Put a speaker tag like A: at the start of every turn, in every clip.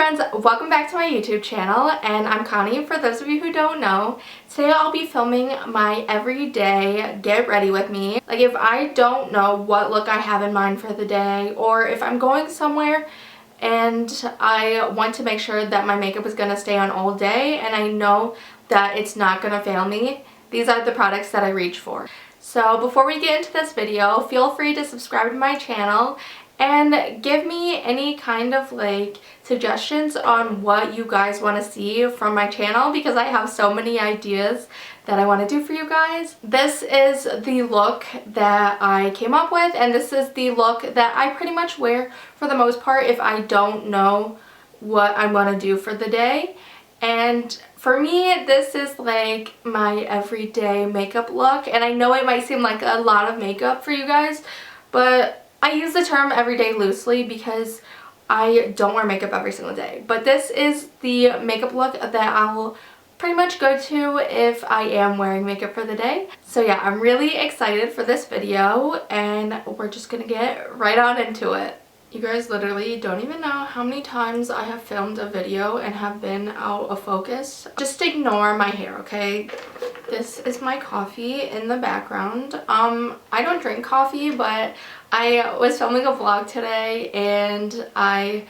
A: friends, welcome back to my YouTube channel, and I'm Connie. For those of you who don't know, today I'll be filming my everyday get ready with me. Like if I don't know what look I have in mind for the day, or if I'm going somewhere and I want to make sure that my makeup is going to stay on all day and I know that it's not going to fail me, these are the products that I reach for. So before we get into this video, feel free to subscribe to my channel and give me any kind of like suggestions on what you guys want to see from my channel, because I have so many ideas that I want to do for you guys. This is the look that I came up with, and this is the look that I pretty much wear for the most part if I don't know what I want to do for the day. And for me, this is like my everyday makeup look, and I know it might seem like a lot of makeup for you guys, but I use the term everyday loosely because I don't wear makeup every single day. But this is the makeup look that I'll pretty much go to if I am wearing makeup for the day. So yeah, I'm really excited for this video, and we're just gonna get right on into it. You guys literally don't even know how many times I have filmed a video and have been out of focus. Just ignore my hair, okay? This is my coffee in the background. I don't drink coffee, but I was filming a vlog today and I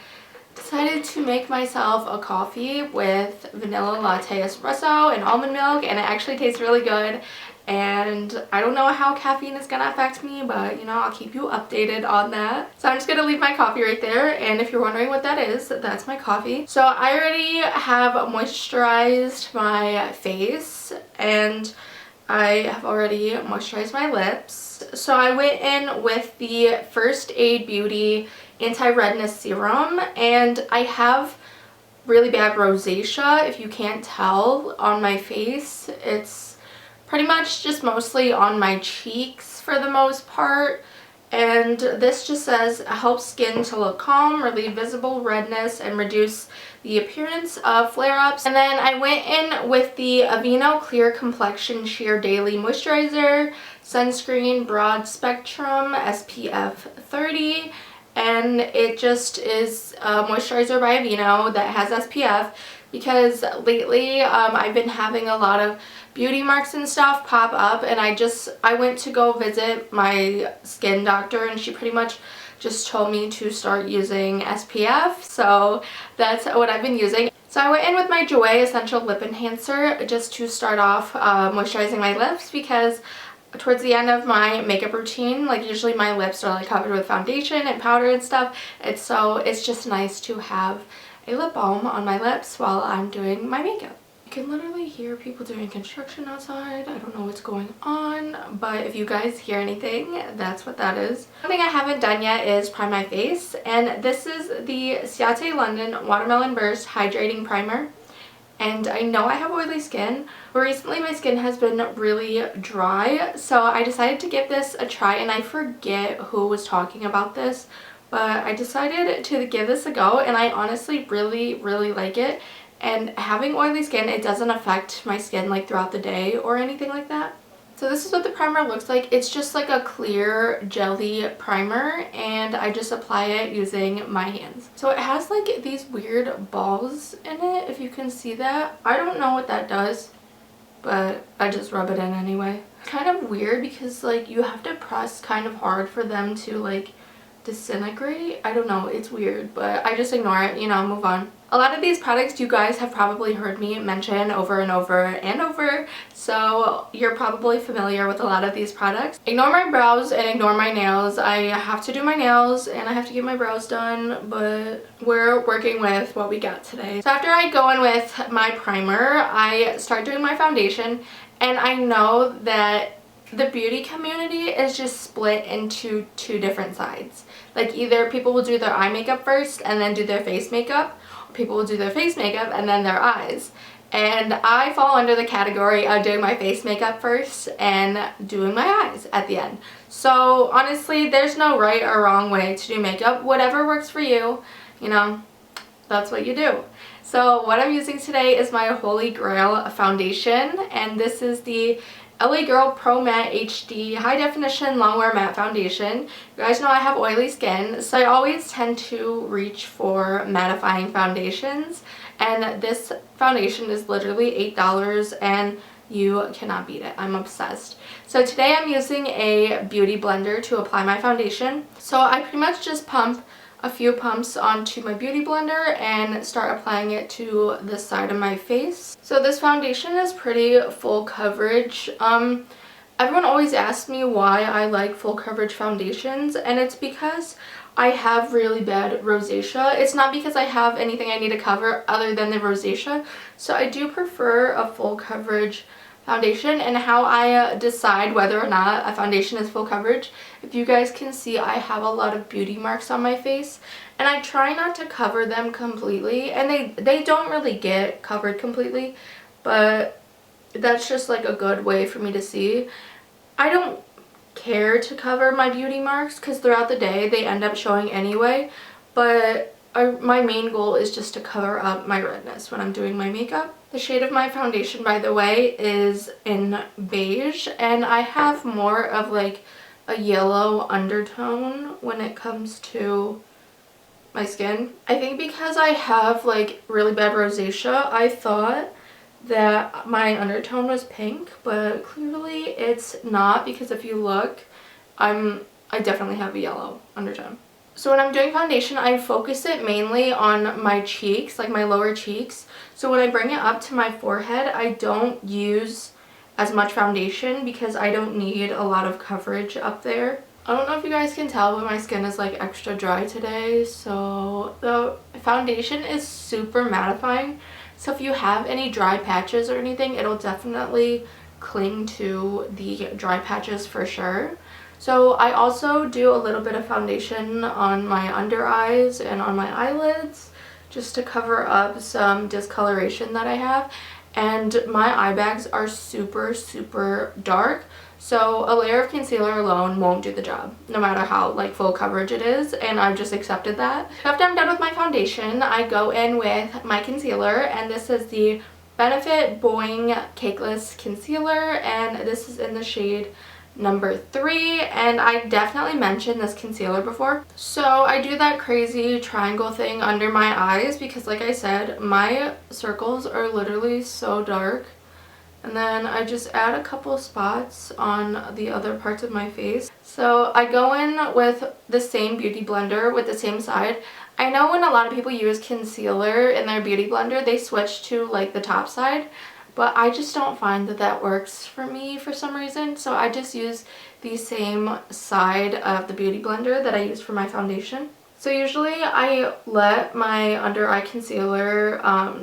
A: decided to make myself a coffee with vanilla latte espresso and almond milk, and it actually tastes really good. And I don't know how caffeine is gonna affect me, but you know, I'll keep you updated on that. So I'm just gonna leave my coffee right there, and if you're wondering what that is, that's my coffee. So I already have moisturized my face and I have already moisturized my lips. So I went in with the First Aid Beauty Anti-Redness Serum, and I have really bad rosacea, if you can't tell, on my face. It's pretty much just mostly on my cheeks for the most part, and this just says helps skin to look calm, relieve visible redness, and reduce the appearance of flare-ups. And then I went in with the Aveeno Clear Complexion Sheer Daily Moisturizer Sunscreen Broad Spectrum SPF 30, and it just is a moisturizer by Aveeno that has SPF, because lately I've been having a lot of beauty marks and stuff pop up, and I went to go visit my skin doctor, and she pretty much just told me to start using SPF, so that's what I've been using. So I went in with my Jouer Essential Lip Enhancer just to start off moisturizing my lips, because towards the end of my makeup routine, like usually my lips are like covered with foundation and powder and stuff, and so it's just nice to have a lip balm on my lips while I'm doing my makeup. You can literally hear people doing construction outside. I don't know what's going on, but if you guys hear anything, that's what that is. One thing I haven't done yet is prime my face, and this is the Ciate London Watermelon Burst Hydrating Primer. And I know I have oily skin, but recently my skin has been really dry, so I decided to give this a try, and I forget who was talking about this, but I decided to give this a go, and I honestly really like it. And having oily skin, it doesn't affect my skin like throughout the day or anything like that. So this is what the primer looks like. It's just like a clear jelly primer, and I just apply it using my hands. So it has like these weird balls in it, if you can see that. I don't know what that does, but I just rub it in anyway. It's kind of weird because like you have to press kind of hard for them to like disintegrate. I don't know, it's weird, but I just ignore it, you know, move on. A lot of these products you guys have probably heard me mention over and over and over, so you're probably familiar with a lot of these products. Ignore my brows and ignore my nails. I have to do my nails and I have to get my brows done, but we're working with what we got today. So after I go in with my primer, I start doing my foundation, and I know that the beauty community is just split into two different sides. Like either people will do their eye makeup first and then do their face makeup, or people will do their face makeup and then their eyes. And I fall under the category of doing my face makeup first and doing my eyes at the end. So honestly, there's no right or wrong way to do makeup. Whatever works for you, you know, that's what you do. So what I'm using today is my Holy Grail foundation, and this is the LA Girl Pro Matte HD High Definition Longwear Matte Foundation. You guys know I have oily skin, so I always tend to reach for mattifying foundations, and this foundation is literally $8 and you cannot beat it. I'm obsessed. So today I'm using a beauty blender to apply my foundation. So I pretty much just pump a few pumps onto my beauty blender and start applying it to the side of my face. So this foundation is pretty full coverage. Everyone always asks me why I like full coverage foundations, and it's because I have really bad rosacea. It's not because I have anything I need to cover other than the rosacea. So I do prefer a full coverage foundation. And how I decide whether or not a foundation is full coverage, if you guys can see, I have a lot of beauty marks on my face and I try not to cover them completely, and they don't really get covered completely, but that's just like a good way for me to see. I don't care to cover my beauty marks because throughout the day they end up showing anyway, but my main goal is just to cover up my redness when I'm doing my makeup. The shade of my foundation, by the way, is in beige, and I have more of like a yellow undertone when it comes to my skin. I think because I have like really bad rosacea, I thought that my undertone was pink, but clearly it's not, because if you look, I definitely have a yellow undertone. So when I'm doing foundation, I focus it mainly on my cheeks, like my lower cheeks. So when I bring it up to my forehead, I don't use as much foundation because I don't need a lot of coverage up there. I don't know if you guys can tell, but my skin is like extra dry today. So the foundation is super mattifying. So if you have any dry patches or anything, it'll definitely cling to the dry patches for sure. So I also do a little bit of foundation on my under eyes and on my eyelids just to cover up some discoloration that I have. And my eye bags are super, super dark. So a layer of concealer alone won't do the job, no matter how like full coverage it is, and I've just accepted that. After I'm done with my foundation, I go in with my concealer, and this is the Benefit Boing Cakeless Concealer, and this is in the shade number 3, and I definitely mentioned this concealer before. So I do that crazy triangle thing under my eyes because, like I said, my circles are literally so dark, and then I just add a couple spots on the other parts of my face. So I go in with the same beauty blender with the same side. I know when a lot of people use concealer in their beauty blender, they switch to like the top side, but I just don't find that that works for me for some reason. So I just use the same side of the beauty blender that I use for my foundation. So usually I let my under eye concealer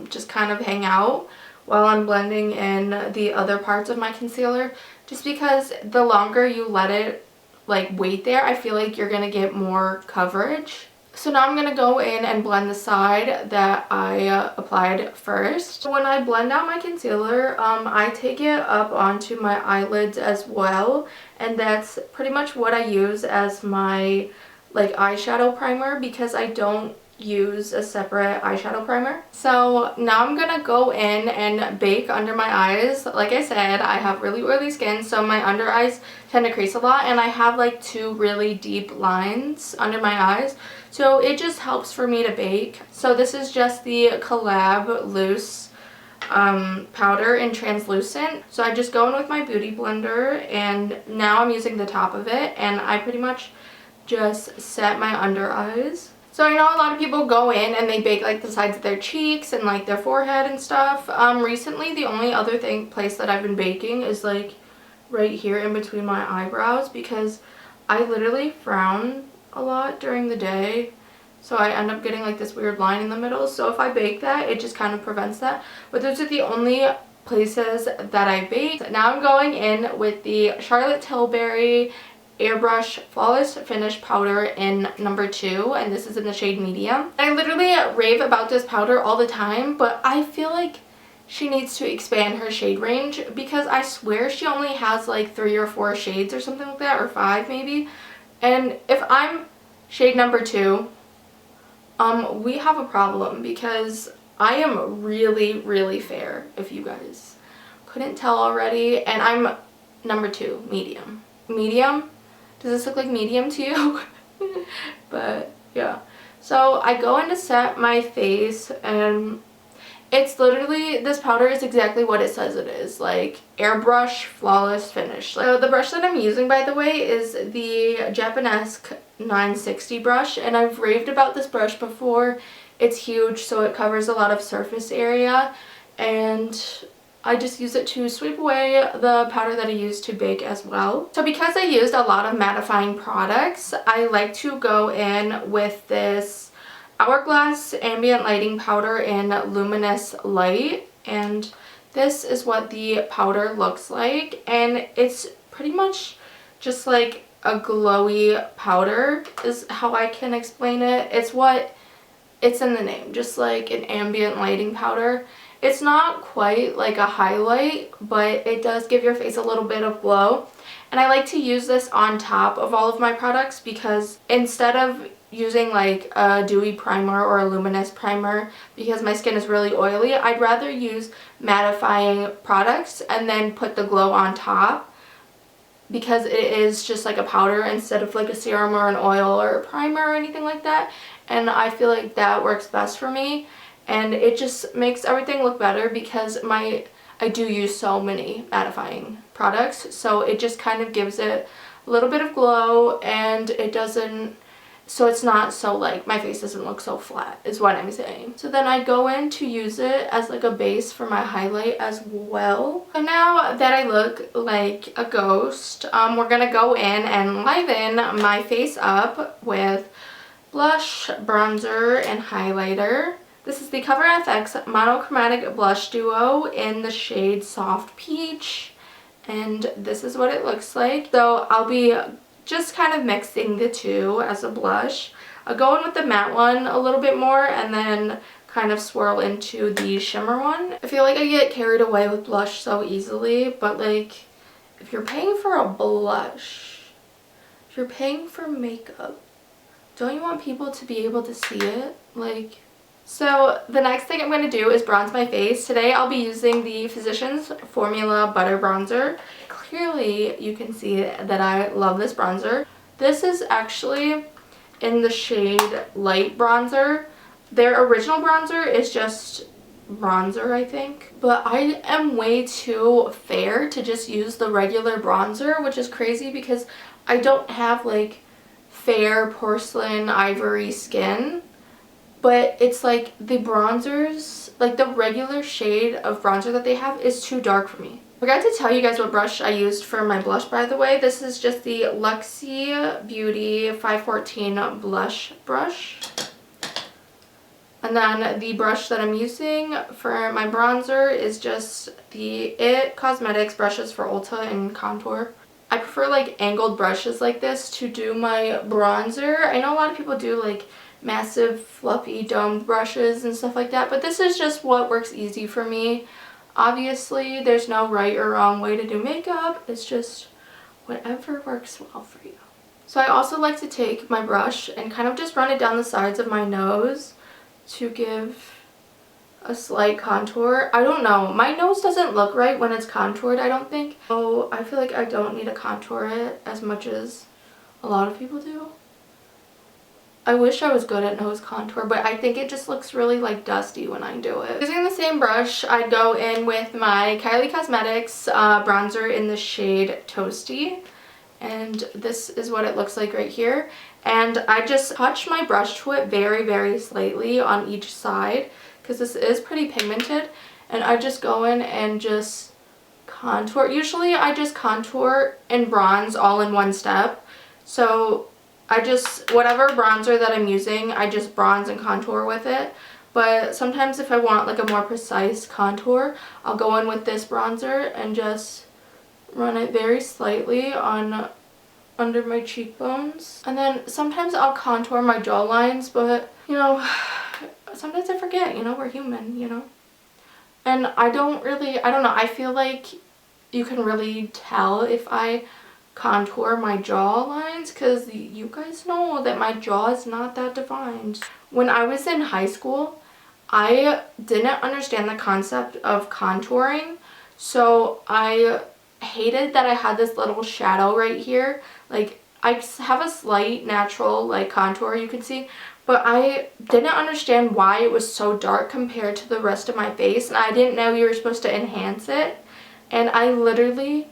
A: just kind of hang out while I'm blending in the other parts of my concealer, just because the longer you let it like wait there, I feel like you're gonna get more coverage. So now I'm going to go in and blend the side that I applied first. When I blend out my concealer, I take it up onto my eyelids as well, and that's pretty much what I use as my like eyeshadow primer because I don't use a separate eyeshadow primer. So now I'm gonna go in and bake under my eyes. Like I said, I have really oily skin, so my under eyes tend to crease a lot, and I have like 2 really deep lines under my eyes, so it just helps for me to bake. So this is just the Collab Loose powder in translucent. So I just go in with my beauty blender, and now I'm using the top of it, and I pretty much just set my under eyes. So I know a lot of people go in and they bake like the sides of their cheeks and like their forehead and stuff. Recently the only other place that I've been baking is like right here in between my eyebrows, because I literally frown a lot during the day, so I end up getting like this weird line in the middle. So if I bake that, it just kind of prevents that. But those are the only places that I bake. Now I'm going in with the Charlotte Tilbury Airbrush Flawless Finish Powder in number 2, and this is in the shade medium. I literally rave about this powder all the time, but I feel like she needs to expand her shade range because I swear she only has like 3 or 4 shades or something like that, or 5 maybe. And if I'm shade number 2, we have a problem because I am really, really fair, if you guys couldn't tell already, and I'm number 2, medium. Medium? Does this look like medium to you? But yeah. So I go in to set my face, and it's literally, this powder is exactly what it says it is, like airbrush flawless finish. So the brush that I'm using, by the way, is the Japanesque 960 brush, and I've raved about this brush before. It's huge, so it covers a lot of surface area, and I just use it to sweep away the powder that I use to bake as well. So because I used a lot of mattifying products, I like to go in with this Hourglass Ambient Lighting Powder in Luminous Light, and this is what the powder looks like, and it's pretty much just like a glowy powder is how I can explain it. It's what it's in the name, just like an ambient lighting powder. It's not quite like a highlight, but it does give your face a little bit of glow. And I like to use this on top of all of my products because instead of using like a dewy primer or a luminous primer, because my skin is really oily, I'd rather use mattifying products and then put the glow on top, because it is just like a powder instead of like a serum or an oil or a primer or anything like that. And I feel like that works best for me, and it just makes everything look better because I do use so many mattifying products, so it just kind of gives it a little bit of glow, and it doesn't, so it's not so like my face doesn't look so flat is what I'm saying. So then I go in to use it as like a base for my highlight as well. So now that I look like a ghost, we're gonna go in and liven my face up with blush, bronzer, and highlighter. This is the Cover FX Monochromatic Blush Duo in the shade Soft Peach, and this is what it looks like. So I'll be just kind of mixing the two as a blush. I'll go in with the matte one a little bit more and then kind of swirl into the shimmer one. I feel like I get carried away with blush so easily, but like if you're paying for a blush, if you're paying for makeup, don't you want people to be able to see it? Like, so the next thing I'm going to do is bronze my face. Today I'll be using the Physicians Formula Butter Bronzer. Clearly you can see that I love this bronzer. This is actually in the shade Light Bronzer. Their original bronzer is just bronzer, I think. But I am way too fair to just use the regular bronzer, which is crazy because I don't have like fair porcelain ivory skin. But it's like the bronzers, like the regular shade of bronzer that they have is too dark for me. I forgot to tell you guys what brush I used for my blush, by the way. This is just the Luxie Beauty 514 blush brush. And then the brush that I'm using for my bronzer is just the IT Cosmetics brushes for Ulta and contour. I prefer like angled brushes like this to do my bronzer. I know a lot of people do like massive fluffy domed brushes and stuff like that, but this is just what works easy for me. Obviously there's no right or wrong way to do makeup, it's just whatever works well for you. So I also like to take my brush and kind of just run it down the sides of my nose to give a slight contour. I don't know, my nose doesn't look right when it's contoured, I don't think. So I feel like I don't need to contour it as much as a lot of people do. I wish I was good at nose contour, but I think it just looks really like dusty when I do it. Using the same brush, I go in with my Kylie Cosmetics bronzer in the shade Toasty. And this is what it looks like right here. And I just touch my brush to it very, very slightly on each side because this is pretty pigmented. And I just go in and just contour. Usually I just contour and bronze all in one step. So I just, whatever bronzer that I'm using, I just bronze and contour with it. But sometimes if I want like a more precise contour, I'll go in with this bronzer and just run it very slightly on under my cheekbones. And then sometimes I'll contour my jaw lines, but you know, sometimes I forget, you know, we're human, you know. And I don't know, I feel like you can really tell if I contour my jaw lines because you guys know that my jaw is not that defined. When I was in high school, I didn't understand the concept of contouring, so I hated that I had this little shadow right here. Like, I have a slight natural like contour, you can see, but I didn't understand why it was so dark compared to the rest of my face, and I didn't know you were supposed to enhance it. And I literally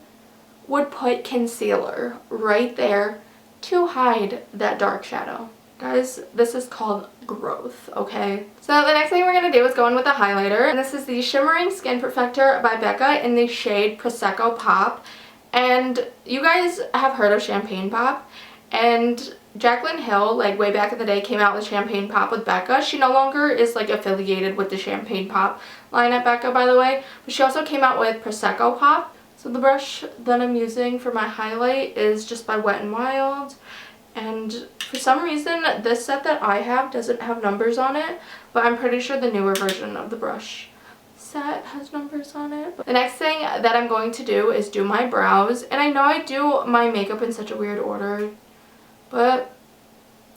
A: would put concealer right there to hide that dark shadow. Guys, this is called growth, okay? So the next thing we're going to do is go in with a highlighter. And this is the Shimmering Skin Perfector by Becca in the shade Prosecco Pop. And you guys have heard of Champagne Pop. And Jaclyn Hill, like way back in the day, came out with Champagne Pop with Becca. She no longer is like affiliated with the Champagne Pop line at Becca, by the way. But she also came out with Prosecco Pop. So the brush that I'm using for my highlight is just by Wet n Wild. And for some reason, this set that I have doesn't have numbers on it, but I'm pretty sure the newer version of the brush set has numbers on it. The next thing that I'm going to do is do my brows. And I know I do my makeup in such a weird order, but,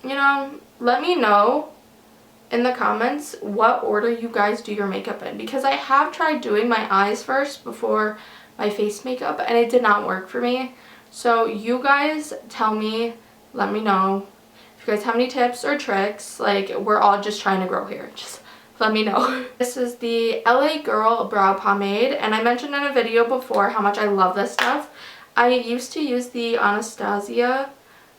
A: you know, let me know in the comments what order you guys do your makeup in, because I have tried doing my eyes first before my face makeup and it did not work for me. So you guys tell me, let me know if you guys have any tips or tricks. Like, we're all just trying to grow here, just let me know. This is the LA Girl Brow Pomade, and I mentioned in a video before how much I love this stuff. I used to use the Anastasia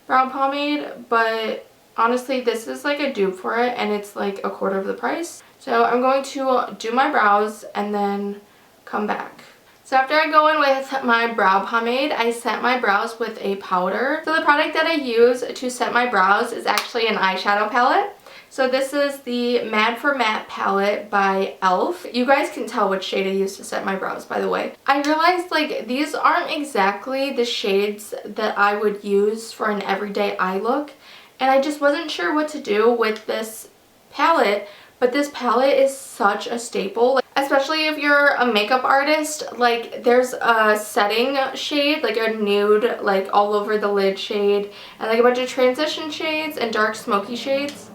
A: brow pomade, but honestly this is like a dupe for it and it's like 1/4 of the price. So I'm going to do my brows and then come back. So after I go in with my brow pomade, I set my brows with a powder. So the product that I use to set my brows is actually an eyeshadow palette. So this is the Mad for Matte palette by e.l.f. You guys can tell which shade I use to set my brows, by the way. I realized like these aren't exactly the shades that I would use for an everyday eye look. And I just wasn't sure what to do with this palette. But this palette is such a staple, like, especially if you're a makeup artist. Like, there's a setting shade, like a nude, like all over the lid shade, and like a bunch of transition shades and dark smoky shades.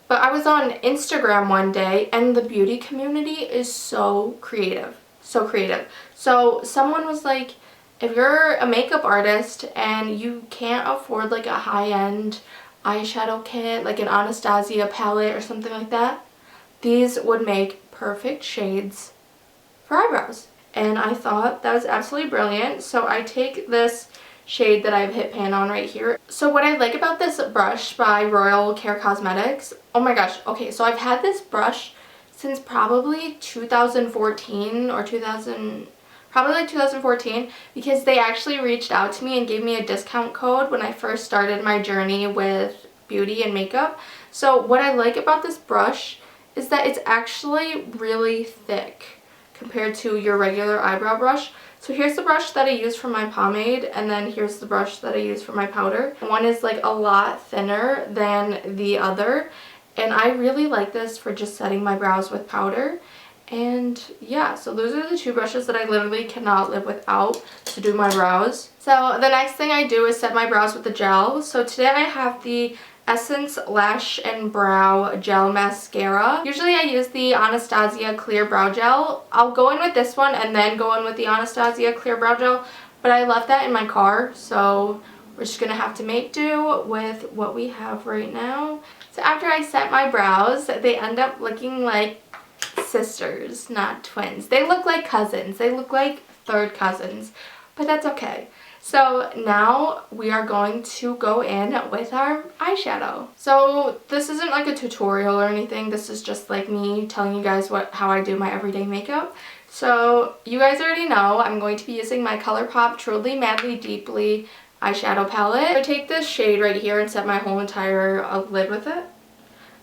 A: But I was on Instagram one day and the beauty community is so creative, so creative. So someone was like, if you're a makeup artist and you can't afford like a high-end eyeshadow kit, like an Anastasia palette or something like that, these would make perfect shades for eyebrows. And I thought that was absolutely brilliant. So I take this shade that I have hit pan on right here. So what I like about this brush by Royal Care Cosmetics, oh my gosh, okay, so I've had this brush since probably 2014 or probably like 2014, because they actually reached out to me and gave me a discount code when I first started my journey with beauty and makeup. So what I like about this brush is that it's actually really thick compared to your regular eyebrow brush. So here's the brush that I use for my pomade, and then here's the brush that I use for my powder. One is like a lot thinner than the other, and I really like this for just setting my brows with powder. And yeah, so those are the two brushes that I literally cannot live without to do my brows. So the next thing I do is set my brows with the gel. So today I have the Essence Lash and Brow Gel Mascara. Usually I use the Anastasia Clear Brow Gel. I'll go in with this one and then go in with the Anastasia Clear Brow Gel, but I left that in my car, so we're just gonna have to make do with what we have right now. So after I set my brows, they end up looking like sisters, not twins. They look like cousins. They look like third cousins, but that's okay. So now we are going to go in with our eyeshadow. So this isn't like a tutorial or anything. This is just like me telling you guys how I do my everyday makeup. So you guys already know I'm going to be using my ColourPop Truly Madly Deeply eyeshadow palette. I take this shade right here and set my whole entire lid with it.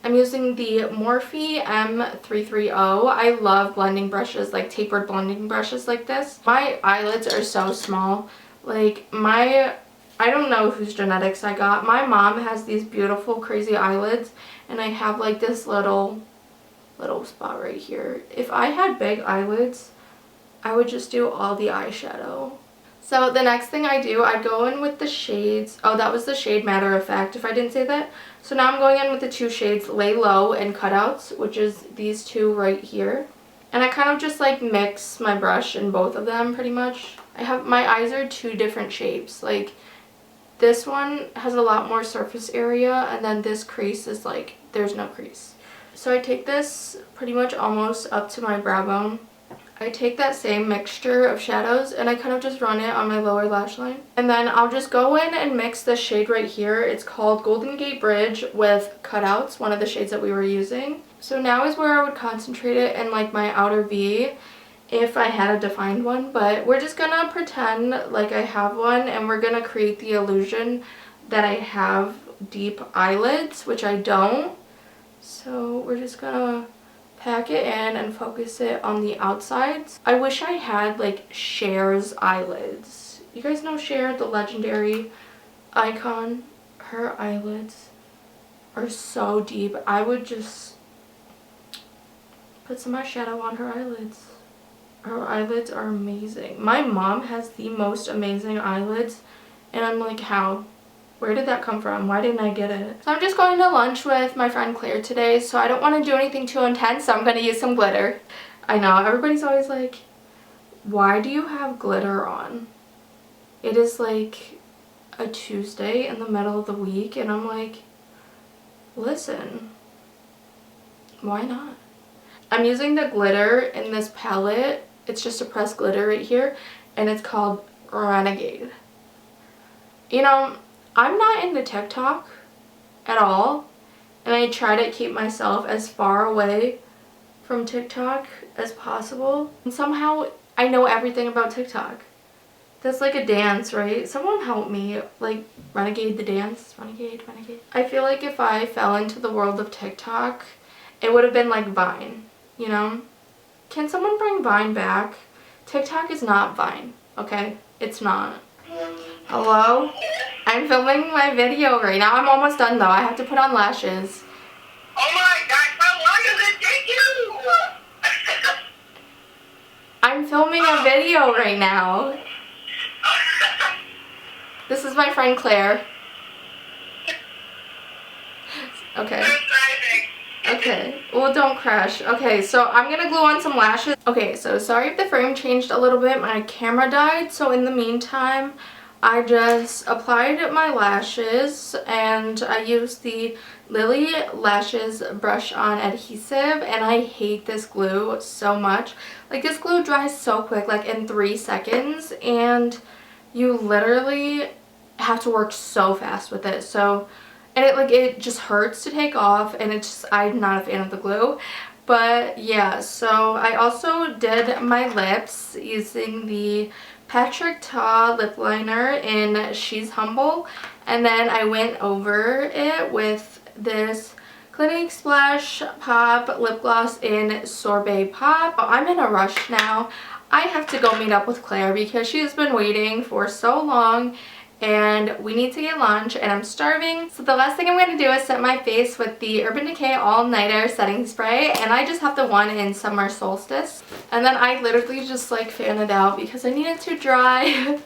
A: I'm using the Morphe M330. I love blending brushes, like tapered blending brushes like this. My eyelids are so small. Like I don't know whose genetics I got. My mom has these beautiful crazy eyelids, and I have like this little spot right here. If I had big eyelids, I would just do all the eyeshadow. So the next thing I do, I go in with the shades. Oh, that was the shade Matter of Fact, if I didn't say that. So now I'm going in with the two shades Lay Low and Cutouts, which is these two right here. And I kind of just like mix my brush in both of them pretty much. My eyes are two different shapes. Like this one has a lot more surface area, and then this crease is like, there's no crease. So I take this pretty much almost up to my brow bone. I take that same mixture of shadows and I kind of just run it on my lower lash line. And then I'll just go in and mix this shade right here. It's called Golden Gate Bridge with Cutouts, one of the shades that we were using. So now is where I would concentrate it in like my outer V if I had a defined one. But we're just gonna pretend like I have one, and we're gonna create the illusion that I have deep eyelids, which I don't. So we're just gonna pack it in and focus it on the outsides. I wish I had like Cher's eyelids. You guys know Cher, the legendary icon? Her eyelids are so deep. I would just put some eyeshadow on her eyelids. Her eyelids are amazing. My mom has the most amazing eyelids, and I'm like, how? Where did that come from? Why didn't I get it? So I'm just going to lunch with my friend Claire today, so I don't want to do anything too intense, so I'm going to use some glitter. I know, everybody's always like, why do you have glitter on? It is like a Tuesday in the middle of the week, and I'm like, listen, why not? I'm using the glitter in this palette. It's just a pressed glitter right here, and it's called Renegade. You know, I'm not into TikTok at all, and I try to keep myself as far away from TikTok as possible. And somehow I know everything about TikTok. That's like a dance, right? Someone help me, like Renegade the dance. Renegade. I feel like if I fell into the world of TikTok, it would have been like Vine, you know? Can someone bring Vine back? TikTok is not Vine, okay? It's not. Hello? I'm filming my video right now. I'm almost done though. I have to put on lashes.
B: Oh my gosh, how long does it take you?
A: I'm filming a video right now. This is my friend Claire. Okay. Okay, well don't crash. Okay, so I'm gonna glue on some lashes. Okay, so sorry if the frame changed a little bit. My camera died, so in the meantime, I just applied my lashes and I used the Lily Lashes brush on adhesive, and I hate this glue so much. Like this glue dries so quick, like in 3 seconds, and you literally have to work so fast with it. So, and it just hurts to take off, and I'm not a fan of the glue. But yeah, so I also did my lips using the Patrick Ta lip liner in She's Humble, and then I went over it with this Clinique Splash Pop lip gloss in Sorbet Pop. I'm in a rush now. I have to go meet up with Claire because she's been waiting for so long, and we need to get lunch and I'm starving. So the last thing I'm going to do is set my face with the Urban Decay All Nighter Setting Spray, and I just have the one in Summer Solstice. And then I literally just like fan it out because I need it to dry.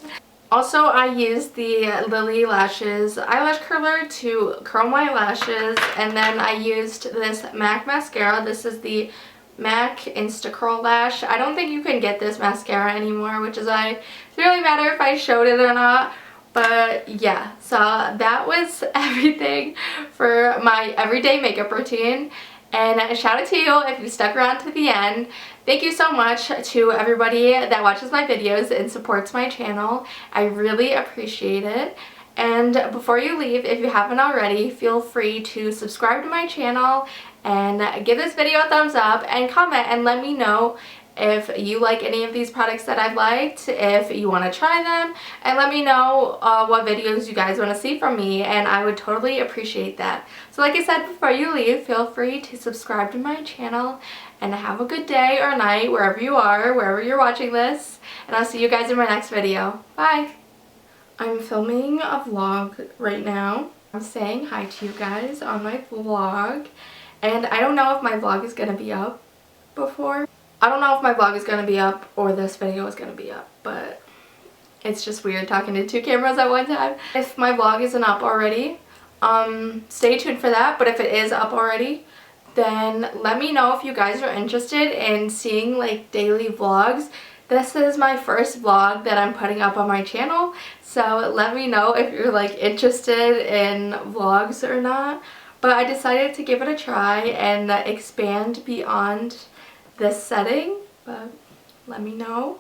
A: Also, I used the Lily Lashes eyelash curler to curl my lashes, and then I used this MAC mascara. This is the MAC Insta Curl Lash. I don't think you can get this mascara anymore, which is why it's really matter if I showed it or not. But yeah, so that was everything for my everyday makeup routine. And a shout out to you if you stuck around to the end. Thank you so much to everybody that watches my videos and supports my channel. I really appreciate it. And before you leave, if you haven't already, feel free to subscribe to my channel and give this video a thumbs up and comment and let me know if you like any of these products that I've liked, if you want to try them, and let me know what videos you guys want to see from me, and I would totally appreciate that. So like I said, before you leave, feel free to subscribe to my channel, and have a good day or night wherever you are, wherever you're watching this, and I'll see you guys in my next video. Bye! I'm filming a vlog right now. I'm saying hi to you guys on my vlog, and I don't know if my vlog is going to be up before. I don't know if my vlog is going to be up or this video is going to be up, but it's just weird talking to 2 cameras at one time. If my vlog isn't up already, stay tuned for that, but if it is up already, then let me know if you guys are interested in seeing like daily vlogs. This is my first vlog that I'm putting up on my channel, so let me know if you're like interested in vlogs or not. But I decided to give it a try and expand beyond this setting, but let me know.